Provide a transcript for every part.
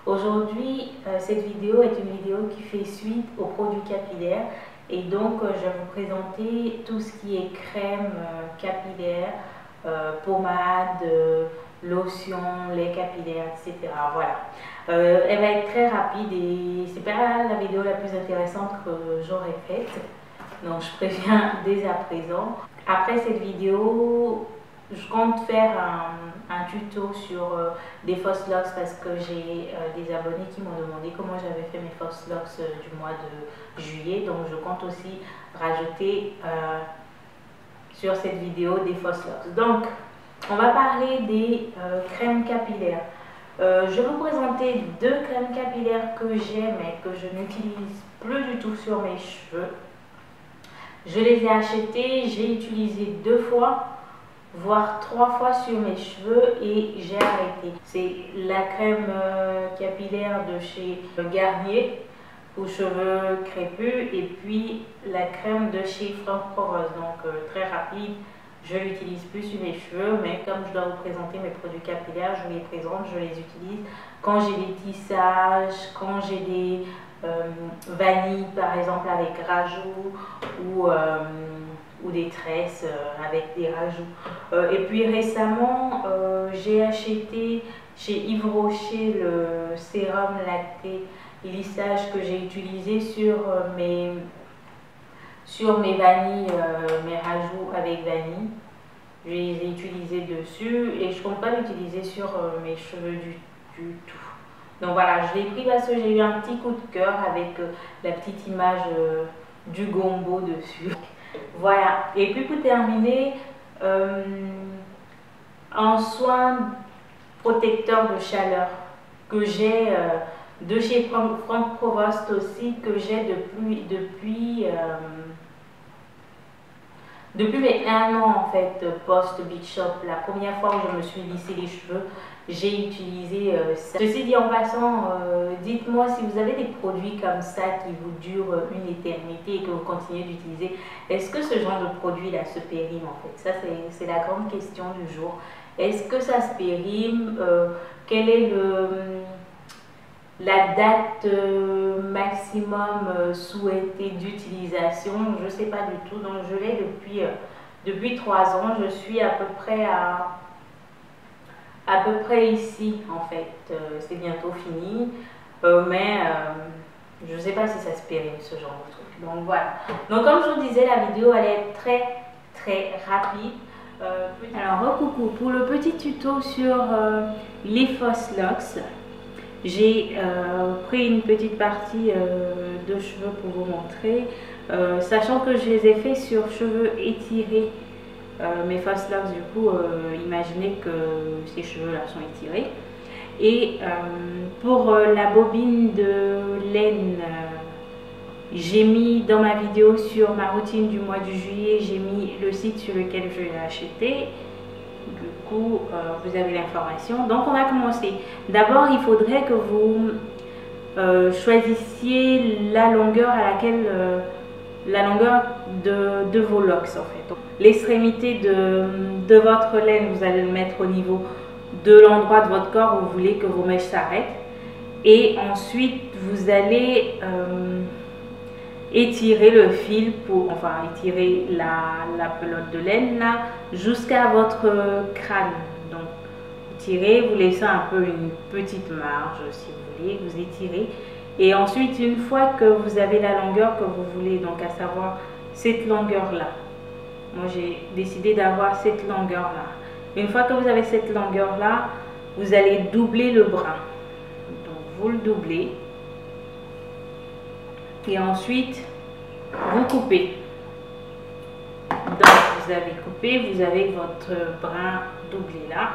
Aujourd'hui, cette vidéo est une vidéo qui fait suite aux produits capillaires et donc je vais vous présenter tout ce qui est crème capillaire, pommade, lotion, lait capillaire, etc. Voilà. Elle va être très rapide et c'est pas la vidéo la plus intéressante que j'aurais faite. Donc je préviens dès à présent. Après cette vidéo, je compte faire un tuto sur des false locks parce que j'ai des abonnés qui m'ont demandé comment j'avais fait mes false locks du mois de juillet. Donc je compte aussi rajouter sur cette vidéo des false locks. Donc on va parler des crèmes capillaires. Je vais vous présenter deux crèmes capillaires que j'ai mais que je n'utilise plus du tout sur mes cheveux. Je les ai achetées, j'ai utilisé 2 fois, voire 3 fois sur mes cheveux et j'ai arrêté. C'est la crème capillaire de chez Garnier aux cheveux crépus et puis la crème de chez Franck Provos. Donc très rapide, je l'utilise plus sur mes cheveux, mais comme je dois vous présenter mes produits capillaires, je les présente, je les utilise quand j'ai des tissages, quand j'ai des vanille par exemple avec rajout ou des tresses avec des rajouts. Et puis récemment j'ai acheté chez Yves Rocher le sérum lacté lissage que j'ai utilisé sur mes vanilles, mes rajouts avec vanille. Je les ai utilisés dessus et je ne compte pas l'utiliser sur mes cheveux du tout. Donc voilà, je l'ai pris parce que j'ai eu un petit coup de cœur avec la petite image du gombo dessus. Voilà, et puis pour terminer, un soin protecteur de chaleur que j'ai de chez Franck Provost aussi, que j'ai depuis mes 1 an en fait post Big Shop. La première fois où je me suis lissé les cheveux, j'ai utilisé ça. Ceci dit en passant, dites-moi si vous avez des produits comme ça qui vous durent une éternité et que vous continuez d'utiliser. Est-ce que ce genre de produit là se périme en fait? Ça c'est la grande question du jour. Est-ce que ça se périme? Quelle est la date maximum souhaitée d'utilisation? Je ne sais pas du tout. Donc je l'ai depuis 3 ans. Je suis à peu près ici en fait. C'est bientôt fini. Mais je ne sais pas si ça se périme ce genre de truc. Donc voilà. Donc comme je vous disais, la vidéo elle est très rapide. Alors coucou, pour le petit tuto sur les false locks, j'ai pris une petite partie de cheveux pour vous montrer, sachant que je les ai fait sur cheveux étirés. Mes false locks, du coup, imaginez que ces cheveux là sont étirés. Et pour la bobine de laine, j'ai mis dans ma vidéo sur ma routine du mois de juillet, j'ai mis le site sur lequel je l'ai acheté. Du coup, vous avez l'information. Donc, on va commencer. D'abord, il faudrait que vous choisissiez la longueur à laquelle, la longueur de vos locks en fait. L'extrémité de votre laine, vous allez le mettre au niveau de l'endroit de votre corps où vous voulez que vos mèches s'arrêtent. Et ensuite, vous allez étirer le fil étirer la pelote de laine là jusqu'à votre crâne. Donc vous tirez, vous laissez un peu une petite marge si vous voulez, vous étirez et ensuite une fois que vous avez la longueur que vous voulez, donc à savoir cette longueur là, moi j'ai décidé d'avoir cette longueur là. Une fois que vous avez cette longueur là, vous allez doubler le bras, donc vous le doublez. Et ensuite, vous coupez. Donc, vous avez coupé, vous avez votre brin doublé là,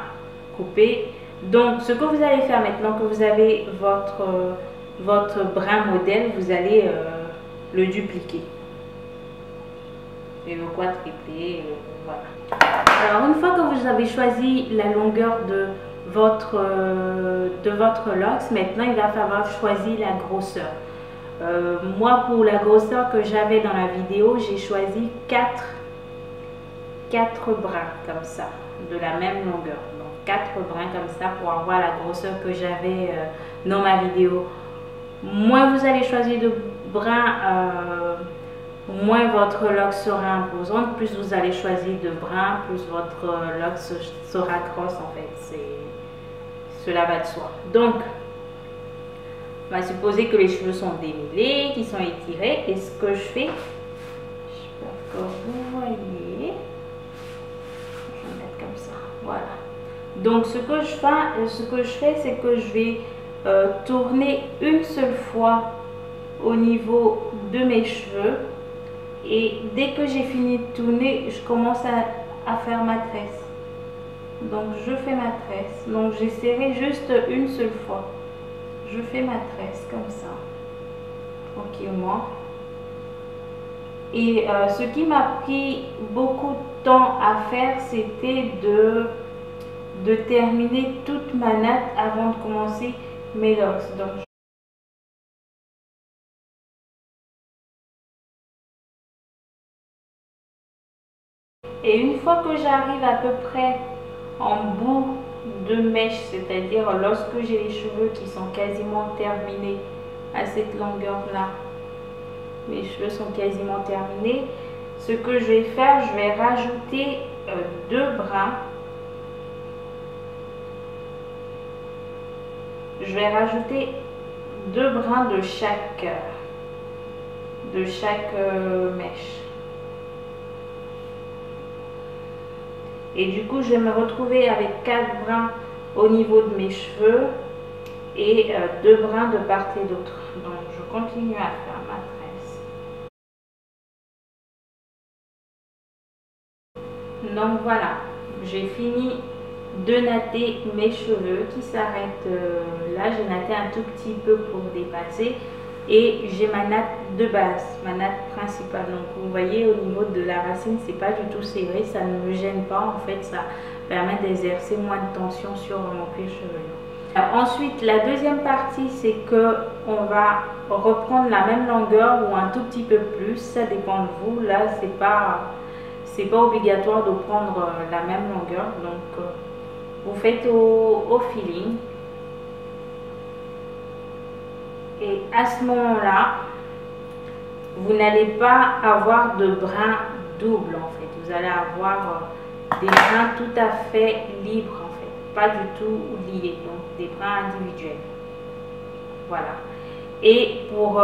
coupé. Donc, ce que vous allez faire maintenant que vous avez votre brin modèle, vous allez le dupliquer. Et le quadrupler, voilà. Alors, une fois que vous avez choisi la longueur de votre locks, maintenant, il va falloir choisir la grosseur. Moi, pour la grosseur que j'avais dans la vidéo, j'ai choisi 4 brins comme ça, de la même longueur. Donc 4 brins comme ça pour avoir la grosseur que j'avais dans ma vidéo. Moins vous allez choisir de brins, moins votre loque sera imposante. Plus vous allez choisir de brins, plus votre loque sera grosse en fait. Cela va de soi. Donc, on va supposer que les cheveux sont démêlés, qu'ils sont étirés. Et ce que je fais, je sais pas que vous voyez, je vais mettre comme ça, voilà. Donc ce que je fais, c'est que je vais tourner une seule fois au niveau de mes cheveux. Et dès que j'ai fini de tourner, je commence à faire ma tresse. Donc je fais ma tresse. Donc j'ai serré juste une seule fois. Je fais ma tresse comme ça, tranquillement. Et ce qui m'a pris beaucoup de temps à faire, c'était de terminer toute ma natte avant de commencer mes locks. Donc, et une fois que j'arrive à peu près en bout de mèche, c'est-à-dire lorsque j'ai les cheveux qui sont quasiment terminés à cette longueur-là, mes cheveux sont quasiment terminés, ce que je vais faire, je vais rajouter 2 brins. Je vais rajouter 2 brins de chaque mèche. Et du coup, je vais me retrouver avec 4 brins au niveau de mes cheveux et 2 brins de part et d'autre. Donc, je continue à faire ma tresse. Donc voilà, j'ai fini de natter mes cheveux qui s'arrêtent là. J'ai natté un tout petit peu pour dépasser. Et j'ai ma natte de base, ma natte principale. Donc vous voyez au niveau de la racine, c'est pas du tout serré, ça ne me gêne pas. En fait, ça permet d'exercer moins de tension sur mon cuir chevelu. Ensuite, la deuxième partie, c'est que on va reprendre la même longueur ou un tout petit peu plus. Ça dépend de vous. Là, c'est pas obligatoire de prendre la même longueur. Donc vous faites au feeling. Et à ce moment-là, vous n'allez pas avoir de brins doubles en fait. Vous allez avoir des brins tout à fait libres en fait, pas du tout liés, donc des brins individuels. Voilà. Et pour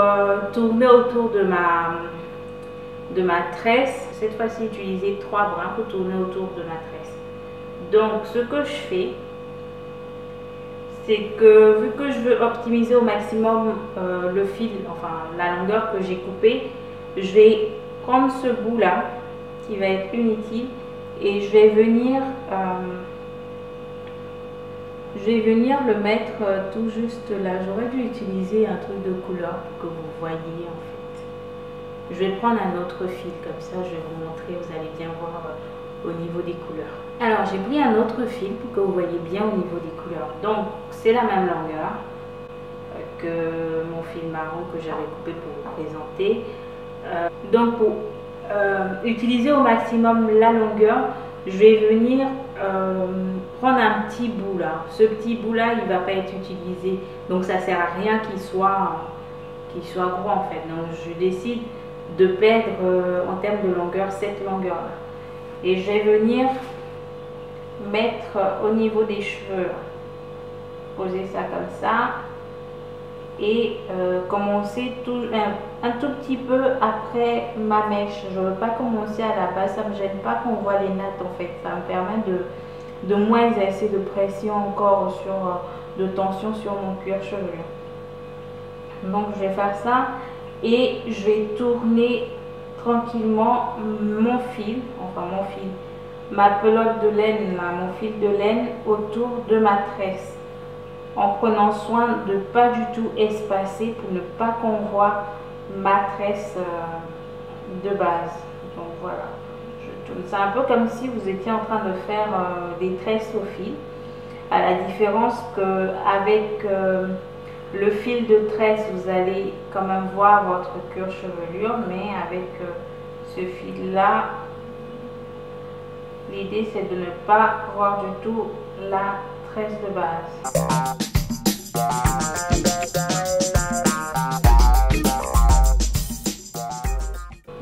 tourner autour de ma tresse, cette fois-ci utiliser 3 brins pour tourner autour de ma tresse. Donc ce que je fais, c'est que vu que je veux optimiser au maximum le fil, enfin la longueur que j'ai coupée, je vais prendre ce bout là qui va être inutile et je vais venir le mettre tout juste là. J'aurais dû utiliser un truc de couleur pour que vous voyez en fait. Je vais prendre un autre fil comme ça, je vais vous montrer, vous allez bien voir au niveau des couleurs. Alors j'ai pris un autre fil pour que vous voyez bien au niveau des couleurs. Donc c'est la même longueur que mon fil marron que j'avais coupé pour vous présenter. Donc pour utiliser au maximum la longueur, je vais venir prendre un petit bout là. Ce petit bout là, il ne va pas être utilisé, donc ça ne sert à rien qu'il soit gros en fait. Donc je décide de perdre en termes de longueur cette longueur là. Et je vais venir mettre au niveau des cheveux, poser ça comme ça et commencer un tout petit peu après ma mèche. Je ne veux pas commencer à la base, ça ne me gêne pas qu'on voit les nattes en fait. Ça me permet de moins exercer de pression encore de tension sur mon cuir chevelu. Donc je vais faire ça et je vais tourner tranquillement ma pelote de laine, mon fil de laine autour de ma tresse, en prenant soin de ne pas du tout espacer pour ne pas qu'on voit ma tresse de base. Donc voilà, je tourne. C'est un peu comme si vous étiez en train de faire des tresses au fil, à la différence qu'avec le fil de tresse, vous allez quand même voir votre cuir chevelure, mais avec ce fil là, l'idée c'est de ne pas voir du tout la tresse de base.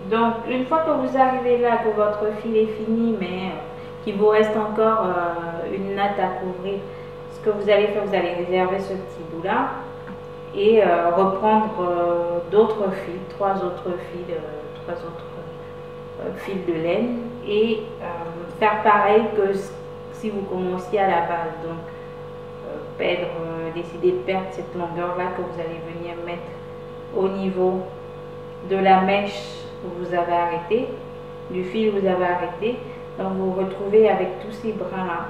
Donc une fois que vous arrivez là, que votre fil est fini, mais qu'il vous reste encore une natte à couvrir, ce que vous allez faire, vous allez réserver ce petit bout là et reprendre d'autres fils, trois autres fils de laine et faire pareil que si vous commenciez à la base. Donc décider de perdre cette longueur là que vous allez venir mettre au niveau de la mèche où vous avez arrêté, du fil où vous avez arrêté. Donc vous vous retrouvez avec tous ces brins là,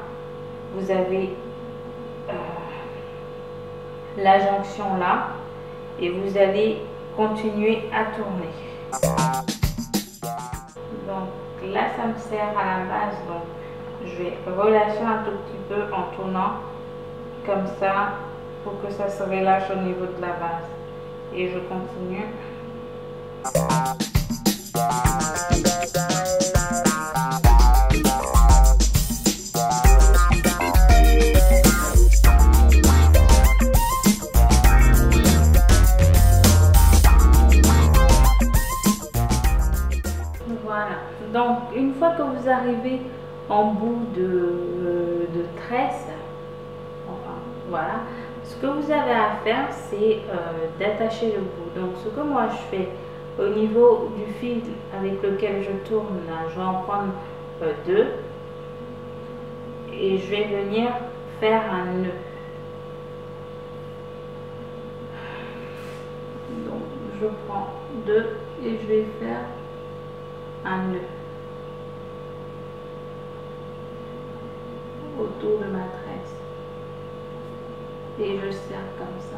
vous avez la jonction là et vous allez continuer à tourner. Donc là ça me sert à la base, donc je vais relâcher un tout petit peu en tournant comme ça pour que ça se relâche au niveau de la base et je continue. Voilà, donc une fois que vous arrivez en bout de tresse, enfin voilà, ce que vous avez à faire c'est d'attacher le bout. Donc ce que moi je fais au niveau du fil avec lequel je tourne là, je vais en prendre deux et je vais venir faire un nœud. Donc je prends deux et je vais faire un nœud autour de ma tresse et je serre comme ça.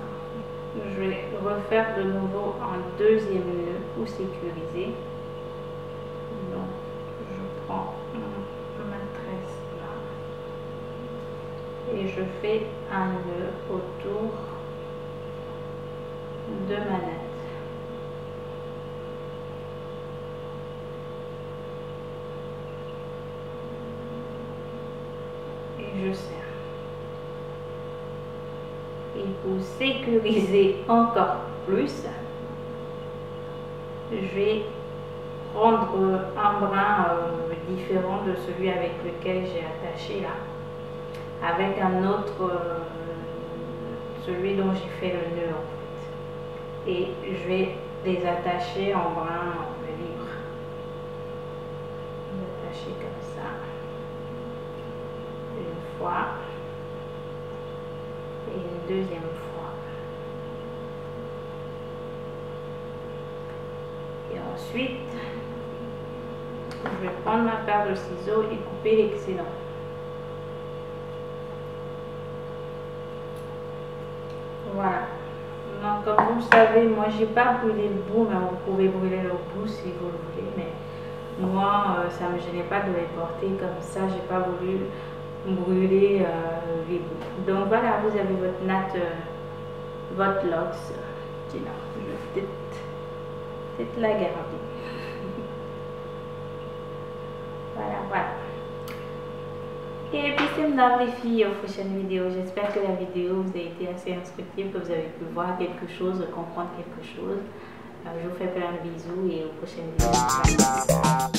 Je vais refaire de nouveau un deuxième nœud pour sécuriser. Donc je prends ma tresse là et je fais un nœud autour de ma natte. Je serre. Et pour sécuriser encore plus, je vais prendre un brin différent de celui avec lequel j'ai attaché là, avec un autre, celui dont j'ai fait le nœud en fait. Et je vais les attacher en brin libre. Attacher comme ça. Une fois et une deuxième fois et ensuite je vais prendre ma paire de ciseaux et couper l'excédent. Voilà, donc comme vous le savez, moi j'ai pas brûlé le bout, mais vous pouvez brûler le bout si vous le voulez, mais moi ça me gênait pas de les porter comme ça, j'ai pas voulu brûler les bouts. Donc voilà, vous avez votre natte, votre lox qui est là. Je vais peut-être la garder. Voilà. Et puis c'est maintenant les filles aux prochaines vidéos. J'espère que la vidéo vous a été assez instructive, que vous avez pu voir quelque chose, comprendre quelque chose. Je vous fais plein de bisous et aux prochaines vidéos.